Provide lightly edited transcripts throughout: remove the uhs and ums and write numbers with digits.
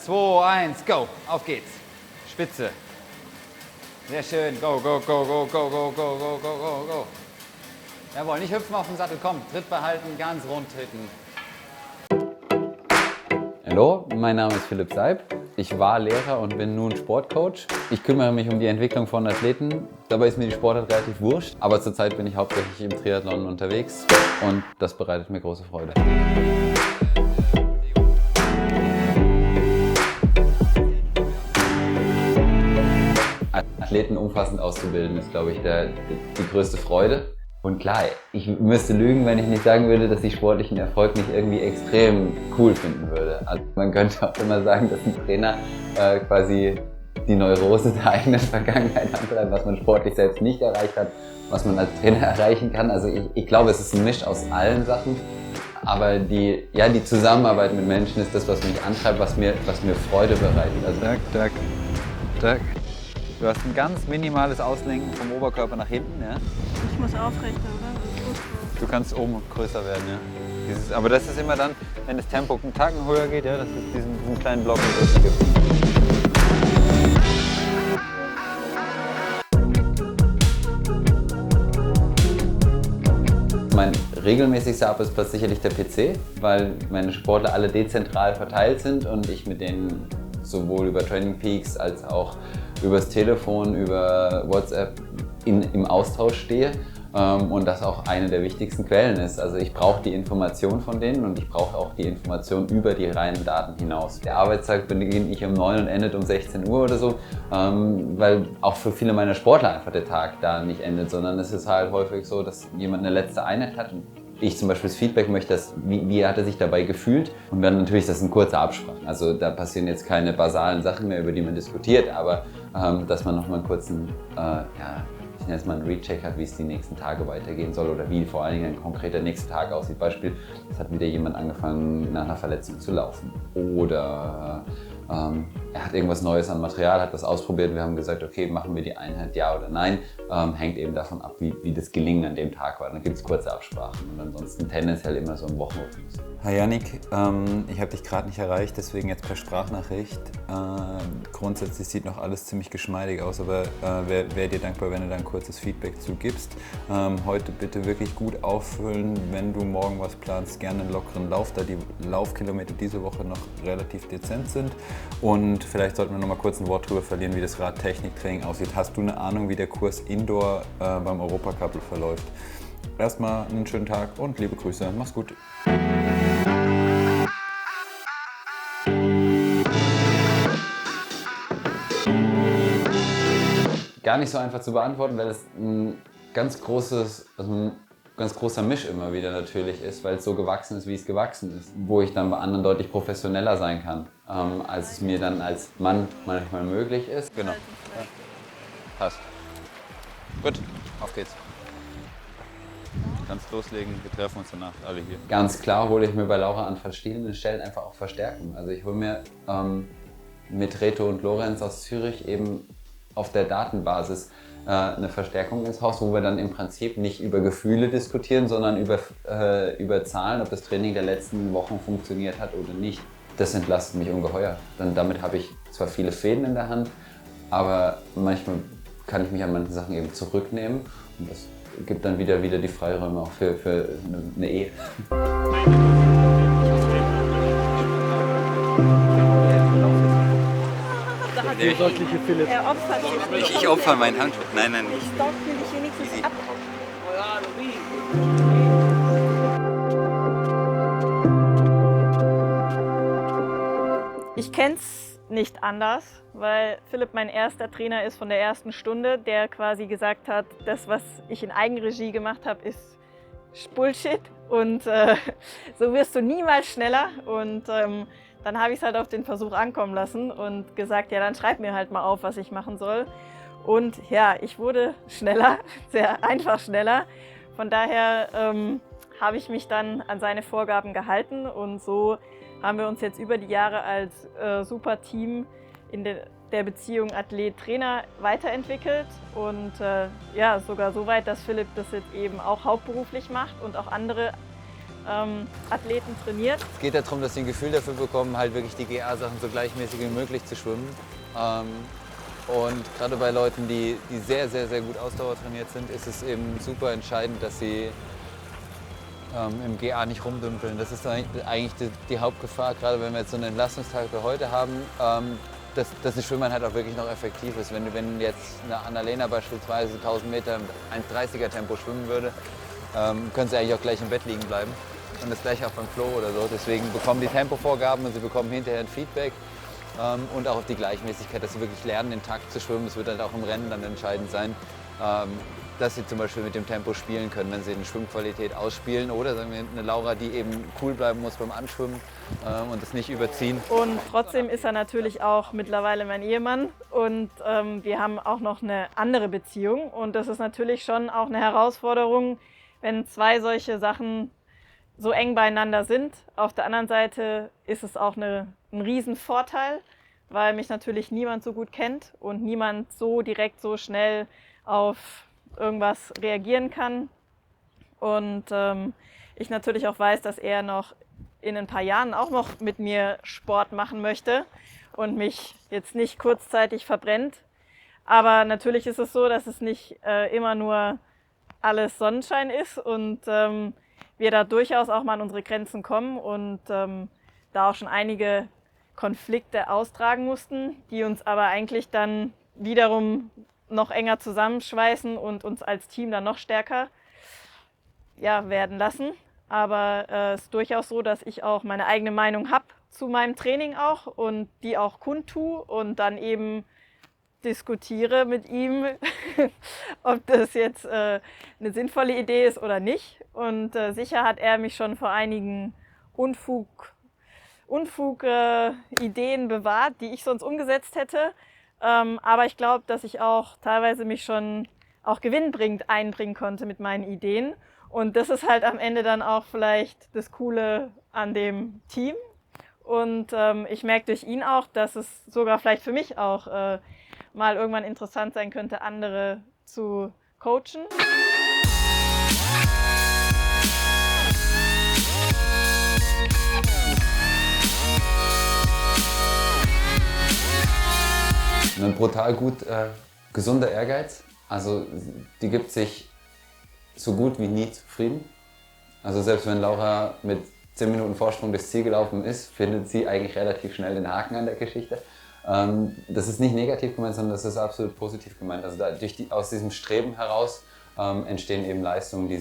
2, 1, go. Auf geht's. Spitze. Sehr schön. Go, go, go, go, go, go, go, go, go, go, go. Jawohl, nicht hüpfen auf den Sattel. Komm, Tritt behalten, ganz rund treten. Hallo, mein Name ist Philipp Seib. Ich war Lehrer und bin nun Sportcoach. Ich kümmere mich um die Entwicklung von Athleten. Dabei ist mir die Sportart relativ wurscht. Aber zurzeit bin ich hauptsächlich im Triathlon unterwegs und das bereitet mir große Freude. Athleten umfassend auszubilden ist, glaube ich, die größte Freude. Und klar, ich müsste lügen, wenn ich nicht sagen würde, dass ich sportlichen Erfolg nicht irgendwie extrem cool finden würde. Also man könnte auch immer sagen, dass ein Trainer quasi die Neurose der eigenen Vergangenheit antreibt, was man sportlich selbst nicht erreicht hat, was man als Trainer erreichen kann. Also ich glaube, es ist ein Misch aus allen Sachen. Aber die Zusammenarbeit mit Menschen ist das, was mich antreibt, was mir Freude bereitet. Also Tag. Du hast ein ganz minimales Auslenken vom Oberkörper nach hinten, ja? Ich muss aufrechter, oder? Du kannst oben größer werden, ja. Aber das ist immer dann, wenn das Tempo einen Tacken höher geht, ja, dass es diesen kleinen Block im Rücken gibt. Mein regelmäßigster Arbeitsplatz sicherlich der PC, weil meine Sportler alle dezentral verteilt sind und ich mit denen sowohl über Training Peaks als auch übers Telefon, über WhatsApp im Austausch stehe und das auch eine der wichtigsten Quellen ist. Also ich brauche die Information von denen und ich brauche auch die Information über die reinen Daten hinaus. Der Arbeitstag beginnt nicht um 9 und endet um 16 Uhr oder so, weil auch für viele meiner Sportler einfach der Tag da nicht endet, sondern es ist halt häufig so, dass jemand eine letzte Einheit hat und ich zum Beispiel das Feedback möchte, wie hat er sich dabei gefühlt? Und dann natürlich, das sind kurze Absprachen. Also da passieren jetzt keine basalen Sachen mehr, über die man diskutiert, aber dass man nochmal einen kurzen, ich nenne es mal einen Recheck hat, wie es die nächsten Tage weitergehen soll oder wie vor allen Dingen ein konkreter nächster Tag aussieht. Beispiel, es hat wieder jemand angefangen, nach einer Verletzung zu laufen. Oder er hat irgendwas Neues an Material, hat was ausprobiert. Wir haben gesagt, okay, machen wir die Einheit, ja oder nein. Hängt eben davon ab, wie das Gelingen an dem Tag war. Dann gibt es kurze Absprachen und ansonsten tendenziell immer so im Wochenrhythmus. Hi Yannick, ich habe dich gerade nicht erreicht, deswegen jetzt per Sprachnachricht. Grundsätzlich sieht noch alles ziemlich geschmeidig aus, aber wäre dir dankbar, wenn du da ein kurzes Feedback zu gibst. Heute bitte wirklich gut auffüllen, wenn du morgen was planst, gerne einen lockeren Lauf, da die Laufkilometer diese Woche noch relativ dezent sind. Und vielleicht sollten wir noch mal kurz ein Wort drüber verlieren, wie das Radtechniktraining aussieht. Hast du eine Ahnung, wie der Kurs Indoor beim Europacup verläuft? Erstmal einen schönen Tag und liebe Grüße. Mach's gut. Gar nicht so einfach zu beantworten, weil es ein ganz großer Misch immer wieder natürlich ist, weil es so gewachsen ist, wie es gewachsen ist. Wo ich dann bei anderen deutlich professioneller sein kann, als es mir dann als Mann manchmal möglich ist. Genau. Ja. Passt. Gut, auf geht's. Du kannst loslegen, wir treffen uns danach alle hier. Ganz klar hole ich mir bei Laura an verschiedenen Stellen einfach auch Verstärkung. Also ich hole mir mit Reto und Lorenz aus Zürich eben auf der Datenbasis eine Verstärkung ins Haus, wo wir dann im Prinzip nicht über Gefühle diskutieren, sondern über Zahlen, ob das Training der letzten Wochen funktioniert hat oder nicht. Das entlastet mich ungeheuer. Damit habe ich zwar viele Fäden in der Hand, aber manchmal kann ich mich an manchen Sachen eben zurücknehmen und das gibt dann wieder die Freiräume auch für eine Ehe. Der deutliche Philipp. Er opfert sich. Ich opfer mein Handtuch. Nein, nicht. Doch, will ich wenigstens ab. Ich kenn's nicht anders, weil Philipp mein erster Trainer ist von der ersten Stunde, der quasi gesagt hat, das, was ich in Eigenregie gemacht habe, ist Bullshit und so wirst du niemals schneller. Und dann habe ich es halt auf den Versuch ankommen lassen und gesagt, ja, dann schreib mir halt mal auf, was ich machen soll. Und ja, ich wurde schneller, sehr einfach schneller. Von daher habe ich mich dann an seine Vorgaben gehalten und so haben wir uns jetzt über die Jahre als super Team in der Beziehung Athlet-Trainer weiterentwickelt und ja, sogar so weit, dass Philipp das jetzt eben auch hauptberuflich macht und auch andere Athleten trainiert. Es geht darum, dass sie ein Gefühl dafür bekommen, halt wirklich die GA-Sachen so gleichmäßig wie möglich zu schwimmen. Und gerade bei Leuten, die sehr, sehr, sehr gut ausdauertrainiert sind, ist es eben super entscheidend, dass sie im GA nicht rumdümpeln. Das ist eigentlich die Hauptgefahr, gerade wenn wir jetzt so einen Entlastungstag wie heute haben, dass das Schwimmen halt auch wirklich noch effektiv ist. Wenn jetzt eine Annalena beispielsweise 1000 Meter im 1,30er Tempo schwimmen würde, können sie eigentlich auch gleich im Bett liegen bleiben. Und das gleiche auch beim Flow oder so. Deswegen bekommen die Tempovorgaben und sie bekommen hinterher ein Feedback. Und auch auf die Gleichmäßigkeit, dass sie wirklich lernen, den Takt zu schwimmen. Das wird halt auch im Rennen dann entscheidend sein, dass sie zum Beispiel mit dem Tempo spielen können, wenn sie eine Schwimmqualität ausspielen. Oder sagen wir eine Laura, die eben cool bleiben muss beim Anschwimmen und das nicht überziehen. Und trotzdem ist er natürlich auch mittlerweile mein Ehemann. Und wir haben auch noch eine andere Beziehung. Und das ist natürlich schon auch eine Herausforderung, wenn zwei solche Sachen so eng beieinander sind. Auf der anderen Seite ist es auch ein Riesenvorteil, weil mich natürlich niemand so gut kennt und niemand so direkt so schnell auf irgendwas reagieren kann. Und ich natürlich auch weiß, dass er noch in ein paar Jahren auch noch mit mir Sport machen möchte und mich jetzt nicht kurzzeitig verbrennt. Aber natürlich ist es so, dass es nicht immer nur alles Sonnenschein ist und wir da durchaus auch mal an unsere Grenzen kommen und da auch schon einige Konflikte austragen mussten, die uns aber eigentlich dann wiederum noch enger zusammenschweißen und uns als Team dann noch stärker werden lassen. Aber es ist durchaus so, dass ich auch meine eigene Meinung habe zu meinem Training auch und die auch kundtue und dann eben diskutiere mit ihm, ob das jetzt eine sinnvolle Idee ist oder nicht. Und sicher hat er mich schon vor einigen Unfug-Ideen bewahrt, die ich sonst umgesetzt hätte. Aber ich glaube, dass ich auch teilweise mich schon auch gewinnbringend einbringen konnte mit meinen Ideen. Und das ist halt am Ende dann auch vielleicht das Coole an dem Team. Und ich merke durch ihn auch, dass es sogar vielleicht für mich auch mal irgendwann interessant sein könnte, andere zu coachen. Ein brutal gut gesunder Ehrgeiz. Also die gibt sich so gut wie nie zufrieden. Also selbst wenn Laura mit 10 Minuten Vorsprung durchs Ziel gelaufen ist, findet sie eigentlich relativ schnell den Haken an der Geschichte. Das ist nicht negativ gemeint, sondern das ist absolut positiv gemeint. Also aus diesem Streben heraus entstehen eben Leistungen, die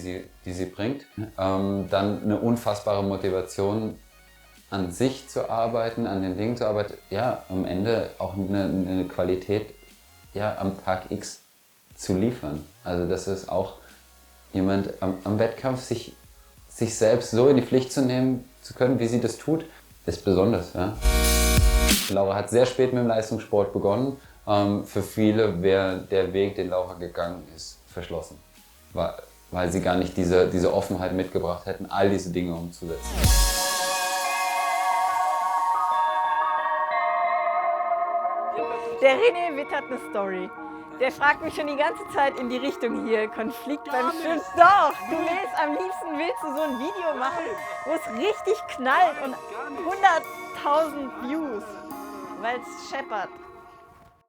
sie bringt. Dann eine unfassbare Motivation, an sich zu arbeiten, an den Dingen zu arbeiten, ja, am Ende auch eine Qualität am Tag X zu liefern. Also das ist auch jemand am Wettkampf, sich selbst so in die Pflicht zu nehmen zu können, wie sie das tut, ist besonders. Ja. Laura hat sehr spät mit dem Leistungssport begonnen. Für viele wäre der Weg, den Laura gegangen ist, verschlossen, weil sie gar nicht diese Offenheit mitgebracht hätten, all diese Dinge umzusetzen. Der René wittert eine Story. Der fragt mich schon die ganze Zeit in die Richtung hier, Konflikt beim Schwimmen. Doch, am liebsten willst du so ein Video machen, wo es richtig knallt und 100.000 Views, weil es scheppert.